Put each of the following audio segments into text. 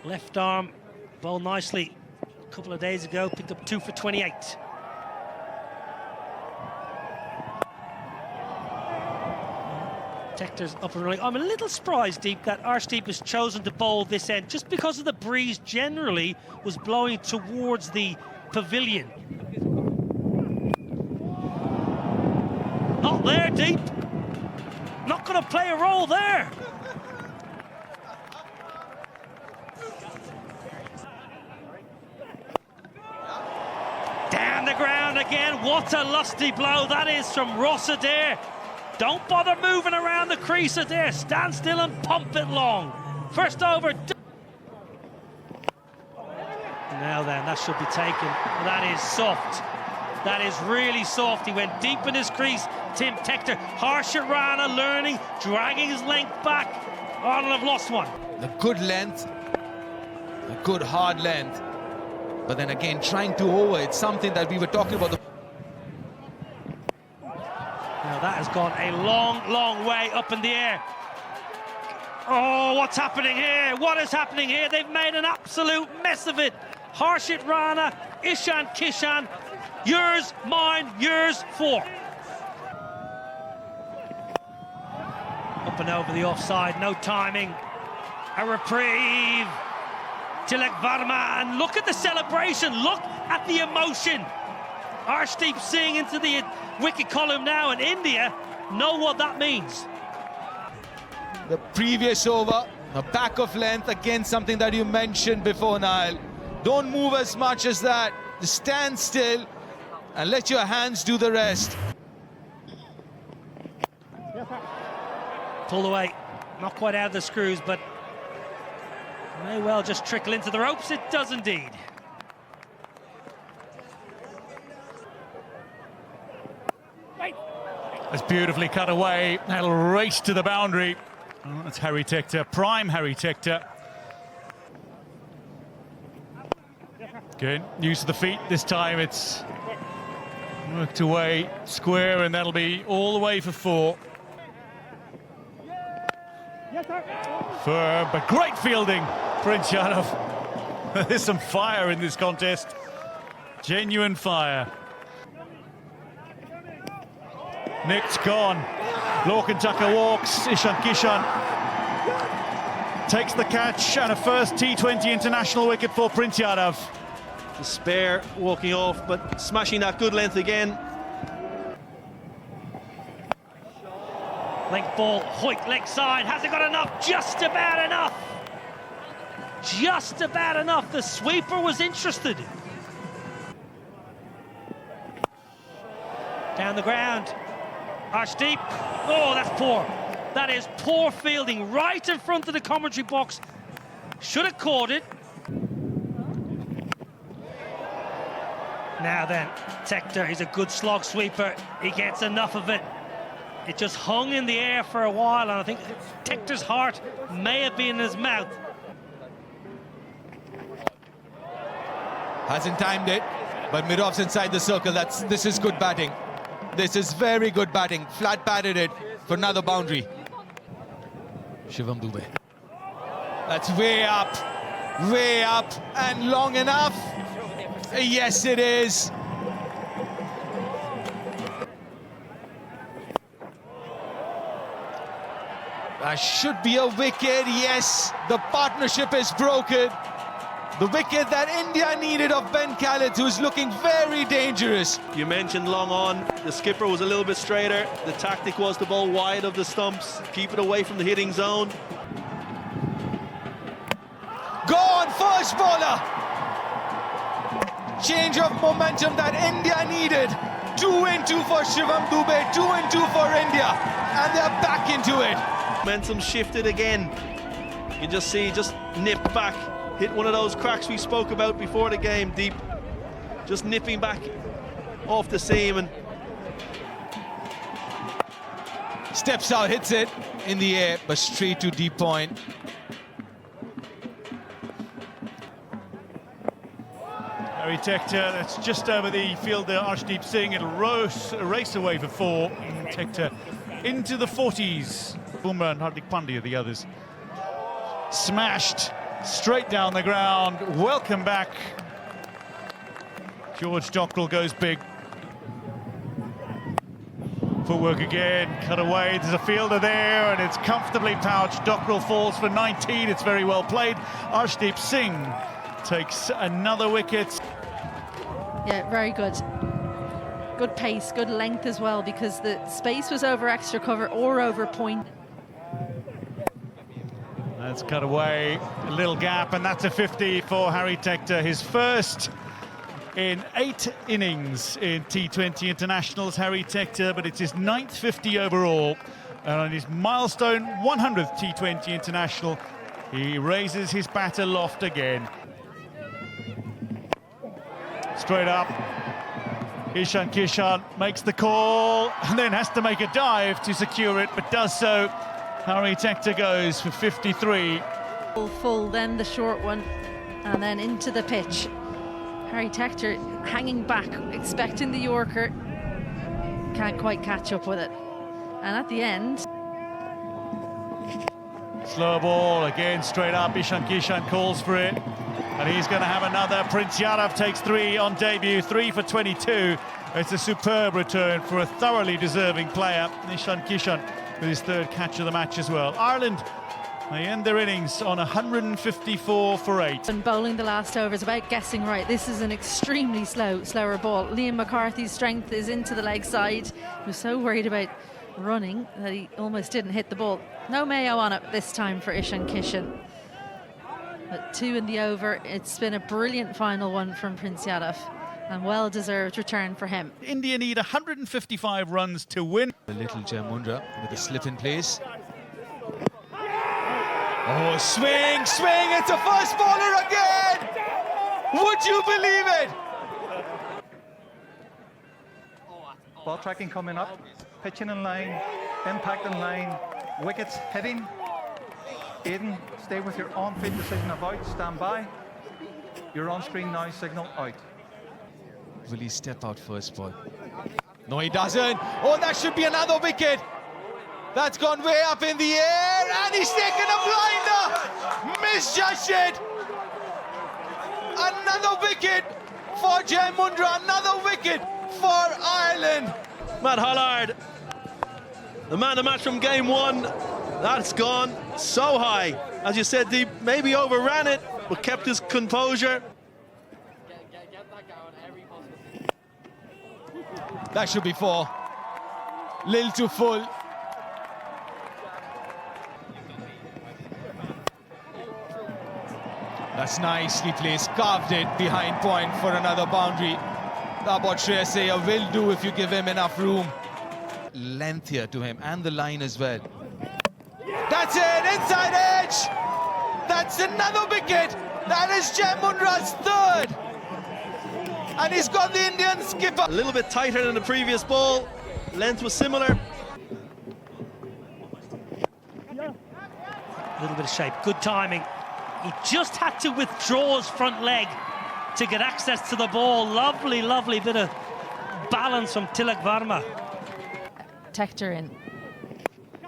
Left arm, bowled nicely a couple of days ago, picked up 2 for 28. Tector's up and running. I'm a little surprised, Deep, that Arshdeep has chosen to bowl this end just because of the breeze generally was blowing towards the pavilion. Not there, Deep. Not going to play a role there. Down the ground again. What a lusty blow that is from Ross Adair. Don't bother moving around the crease, Adair. Stand still and pump it long. First over. Now then, that should be taken. That is soft. That is really soft. He went deep in his crease. Tim Tector, harsh Rana, learning, dragging his length back. Ireland have lost one. A good length, a good hard length. But then again, trying to over, it's something that we were talking about. Now that has gone a long, long way up in the air. Oh, what's happening here? What is happening here? They've made an absolute mess of it. Harshit Rana, Ishan Kishan, yours, mine, yours, 4. Up and over the offside, no timing. A reprieve. Tilak Varma, and look at the celebration, look at the emotion. Arshdeep seeing into the wicket column now, and India know what that means. The previous over, a back of length, again something that you mentioned before, Niall. Don't move as much as that. Just stand still and let your hands do the rest. Pulled away, not quite out of the screws, but may well just trickle into the ropes. It does indeed. It's beautifully cut away. That'll race to the boundary. Oh, that's Harry Tector, prime Harry Tector. Good, use of the feet. This time it's worked away square, and that'll be all the way for 4. Firm, but great fielding, Prince Yadav. There's some fire in this contest. Genuine fire. Nick's gone. Lorcan Tucker walks. Ishan Kishan takes the catch, and a first T20 international wicket for Prince Yadav. The spare walking off, but smashing that good length again. Length ball, Hoyt leg side, has it got enough? Just about enough. Just about enough. The sweeper was interested. Down the ground. Arshdeep. Oh, that's poor. That is poor fielding right in front of the commentary box. Should have caught it. Now then, Tector is a good slog sweeper. He gets enough of it. It just hung in the air for a while, and I think Tector's heart may have been in his mouth. Hasn't timed it, but mid-off's inside the circle. This is good batting. This is very good batting. Flat batted it for another boundary. Shivam Dube. That's way up, and long enough. Yes, it is. That should be a wicket. Yes, the partnership is broken. The wicket that India needed of Ben Khaled, who's looking very dangerous. You mentioned long on. The skipper was a little bit straighter. The tactic was to bowl wide of the stumps, keep it away from the hitting zone. Gone, first bowler. Change of momentum that India needed. 2 and 2 for Shivam Dube, 2 and 2 for India, and they're back into it. Momentum shifted again. You can just see, just nip back. Hit one of those cracks we spoke about before the game, Deep. Just nipping back off the seam and steps out, hits it in the air, but straight to deep point. Harry Tector, that's just over the fielder, Arshdeep Singh. It'll race away for 4. Tector into the 40s. Bumrah and Hardik Pandya, the others. Smashed straight down the ground. Welcome back. George Dockrell goes big. Footwork again, cut away. There's a fielder there, and it's comfortably pouched. Dockrell falls for 19. It's very well played. Arshdeep Singh takes another wicket. Yeah, very good. Good pace, good length as well, because the space was over extra cover or over point. That's cut away, a little gap, and that's a 50 for Harry Tector, his first in 8 innings in T20 internationals, Harry Tector, but it's his 9th 50 overall. And on his milestone 100th T20 international, he raises his bat aloft again. Straight up, Ishan Kishan makes the call and then has to make a dive to secure it, but does so. Harry Tector goes for 53. Full, then the short one, and then into the pitch. Harry Tector hanging back, expecting the Yorker, can't quite catch up with it. And at the end, slow ball again, straight up. Ishan Kishan calls for it, and he's going to have another. Prince Yadav takes 3 on debut, 3 for 22. It's a superb return for a thoroughly deserving player. Ishan Kishan with his 3rd catch of the match as well. Ireland, they end their innings on 154 for 8. and bowling the last over is about guessing right. This is an extremely slower ball. Liam McCarthy's strength is into the leg side. He was so worried about running that he almost didn't hit the ball. No Mayo on it this time for Ishan Kishan. But 2 in the over. It's been a brilliant final one from Prince Yadav, and well-deserved return for him. India need 155 runs to win. The little Jamundra with a slip in place. Oh, swing, swing, it's a first bowler again! Would you believe it? Ball tracking coming up, pitching in line, impact in line, wickets hitting. Aiden, stay with your on-field decision of out, stand by. Your on-screen now signal out. Will he step out first ball? No, he doesn't. Oh, that should be another wicket. That's gone way up in the air, and he's taken a blinder. Misjudged it. Another wicket for Jamundra, another wicket for Ireland. Matt Hollard, the man of the match from game 1. That's gone so high. As you said, Deep maybe overran it, but kept his composure. That should be 4. Lil too full. That's nicely placed, carved it behind point for another boundary. That's what Shreyas Iyer will do if you give him enough room. Length here to him, and the line as well. That's it, inside edge! That's another wicket! That is Jamundra's 3rd! And he's got the Indian skipper. A little bit tighter than the previous ball. Length was similar. A little bit of shape, good timing. He just had to withdraw his front leg to get access to the ball. Lovely, lovely bit of balance from Tilak Varma. Tector in.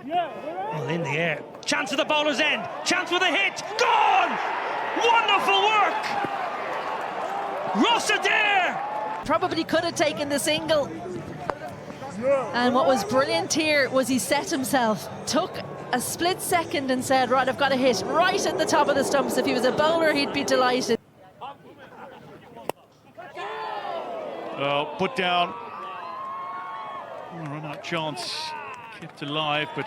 Well, in the air. Chance at the bowler's end. Chance with a hit. Gone! Wonderful work! Ross Adair! Probably could have taken the single. And what was brilliant here was he set himself, took a split second and said, right, I've got to hit right at the top of the stumps. If he was a bowler, he'd be delighted. Well, put down. Run out chance, kept alive, but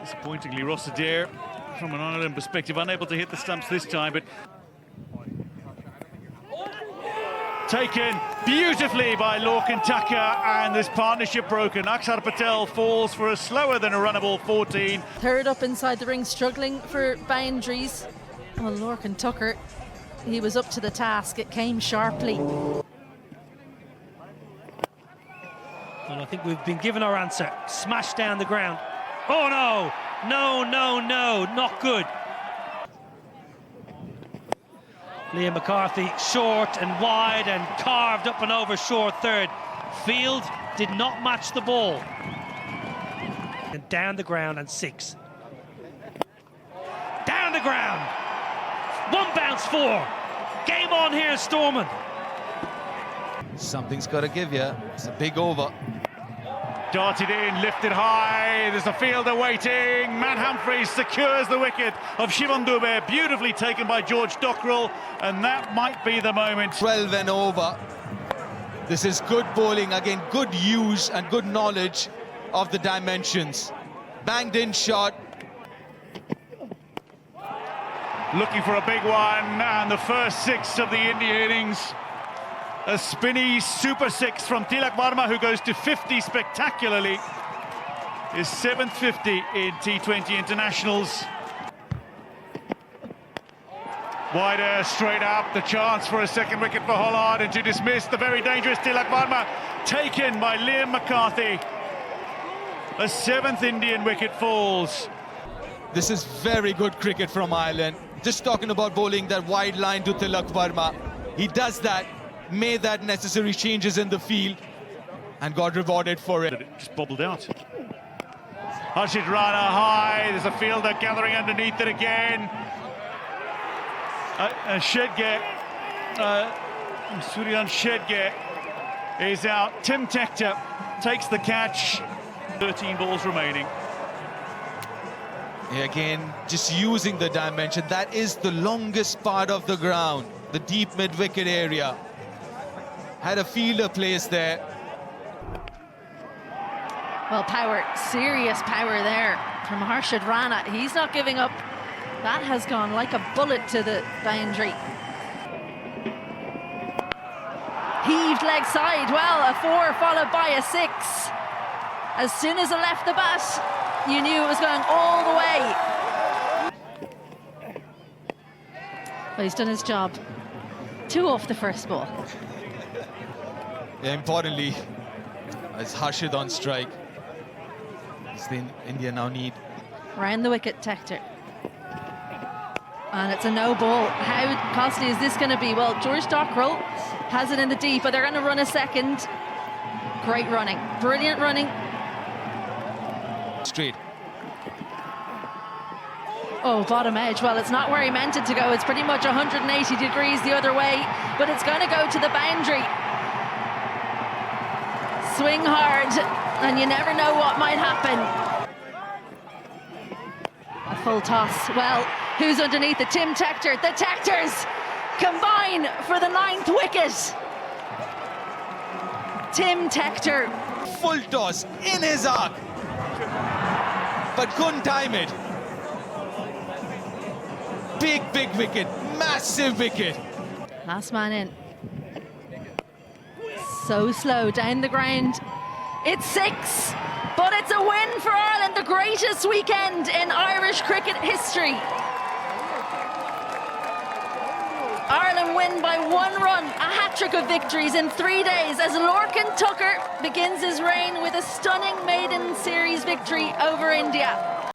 disappointingly Ross Adair, from an Ireland perspective, unable to hit the stumps this time, but taken beautifully by Lorcan Tucker, and this partnership broken. Akshar Patel falls for a slower than a runnable 14. 3rd up inside the ring, struggling for boundaries. Well, Lorcan Tucker, he was up to the task. It came sharply. And I think we've been given our answer. Smash down the ground. Oh no! No, no, no, not good. Liam McCarthy short and wide and carved up and over short 3rd. Field did not match the ball. And down the ground and 6. Down the ground. 1 chance for. Game on here, Stormont. Something's got to give you. It's a big over. Darted in, lifted high, there's a fielder waiting. Matt Humphreys secures the wicket of Shivam Dube, beautifully taken by George Dockrell, and that might be the moment. 12 and over. This is good bowling, again, good use and good knowledge of the dimensions. Banged in shot. Looking for a big one, and the first six of the India innings. A spinny super six from Tilak Varma, who goes to 50 spectacularly. His 7th 50 in T20 internationals. Wider, straight up, the chance for a second wicket for Holland, and to dismiss the very dangerous Tilak Varma, taken by Liam McCarthy. A 7th Indian wicket falls. This is very good cricket from Ireland. Just talking about bowling that wide line to Tilak Varma. He does that, made that necessary changes in the field, and got rewarded for it. It just bobbled out. Harshit Rana high, there's a fielder gathering underneath it again. Shedge, Suryan Shedge is out. Tim Tector takes the catch. 13 balls remaining. Again, just using the dimension. That is the longest part of the ground, the deep mid-wicket area. Had a fielder placed there. Well, power, serious power there from Harshit Rana. He's not giving up. That has gone like a bullet to the boundary. Heaved leg side. Well, a 4 followed by a 6. As soon as it left the bat, you knew it was going all the way. Well, he's done his job. 2 off the first ball. Yeah, importantly, it's Harshit on strike. It's the India now need. Round the wicket, Tector. And it's a no ball. How costly is this going to be? Well, George Dockrell has it in the deep, but they're going to run a second. Great running. Brilliant running. Straight. Oh, bottom edge. Well, it's not where he meant it to go. It's pretty much 180 degrees the other way, but it's going to go to the boundary. Swing hard, and you never know what might happen. A full toss. Well, who's underneath it? Tim Tector. The Tectors combine for the 9th wicket. Tim Tector. Full toss in his arc, but couldn't time it. Big wicket, massive wicket. Last man in. So slow down the ground. It's 6, but it's a win for Ireland, the greatest weekend in Irish cricket history. Ireland win by 1 run, a hat-trick of victories in 3 days as Lorcan Tucker begins his reign with a stunning maiden series victory over India.